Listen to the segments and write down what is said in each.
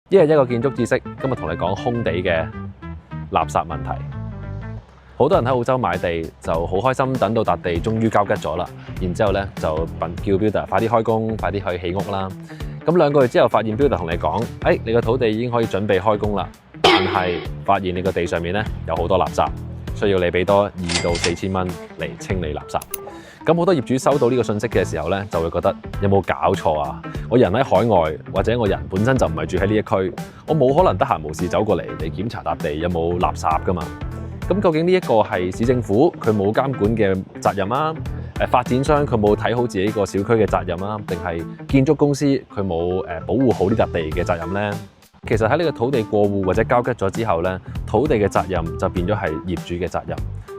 一日一個建築知識，今日同你講空地嘅垃圾問題。好多人喺澳洲買地就好開心，等到笪地終於交吉咗啦，然之後咧就叫 builder 快啲開工，快啲去起屋啦。咁2個月之後發現 builder 同你講，你個土地已經可以準備開工啦，但係發現你個地上面咧有好多垃圾，需要你俾多2到4千蚊嚟清理垃圾。咁好多業主收到呢個信息嘅時候咧，就會覺得有冇搞錯啊？我人喺海外，或者我人本身就唔係住喺呢一區，我冇可能得閒無事走過嚟檢查笪地有冇垃圾噶嘛？咁究竟呢一個係市政府佢冇監管嘅責任啊？發展商佢冇睇好自己個小區嘅責任啊？定係建築公司佢冇保護好呢笪地嘅責任呢？其實喺呢個土地過戶或者交吉咗之後咧，土地嘅責任就變咗係業主嘅責任。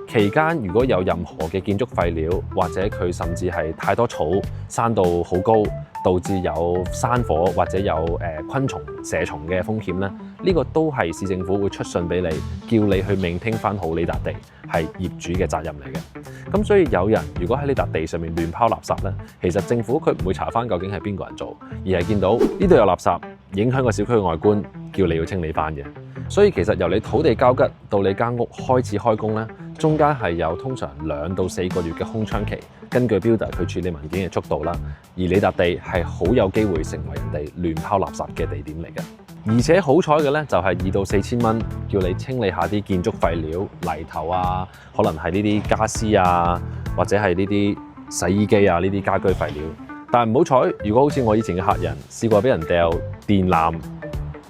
期間如果有任何嘅建築廢料，或者佢甚至係太多草生到好高，導致有山火或者有昆蟲蛇蟲嘅風險咧，呢個都係市政府會出信俾你，叫你去maintain翻好呢笪地，係業主嘅責任嚟嘅。咁所以有人如果喺呢笪地上面亂拋垃圾咧，其實政府佢唔會查翻究竟係邊個人做，而係見到呢度有垃圾影響個小區嘅外觀，叫你要清理翻嘅。所以其實由你土地交吉到你間屋開始開工咧，中間係有通常2到4個月嘅空窗期，根據 builder 佢處理文件嘅速度啦，而你笪地係好有機會成為人哋亂拋垃圾嘅地點嚟嘅。而且好彩嘅咧，就係2到4千蚊叫你清理下啲建築廢料、泥頭啊，可能係呢啲家私啊，或者係呢啲洗衣機啊呢啲家居廢料。但係唔好彩，如果好似我以前嘅客人試過俾人掉電纜、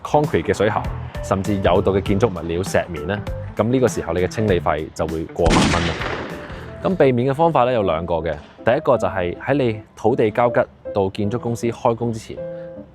concrete 嘅水喉，甚至有毒嘅建築物料石棉咧，咁呢個時候你嘅清理費就會過萬蚊啦。咁避免嘅方法咧有2個嘅，第一個就係喺你土地交吉到建築公司開工之前，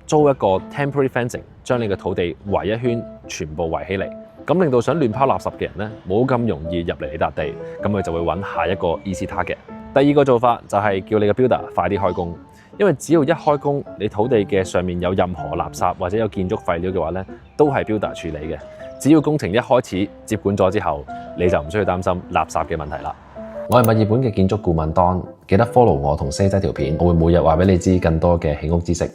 租一個 temporary fencing， 將你嘅土地圍一圈，全部圍起嚟，咁令到想亂拋垃圾嘅人咧冇咁容易入嚟你笪地，咁佢就會揾下一個 easy target。第2個做法就係叫你嘅 builder 快啲開工，因為只要一開工，你土地嘅上面有任何垃圾或者有建築廢料嘅話咧，都係 builder 處理嘅。只要工程一開始接管咗之後，你就唔需要擔心垃圾嘅問題啦。我係墨爾本嘅建築顧問Don，記得 follow 我同 Say 仔條片，我會每日話俾你知更多嘅起屋知識。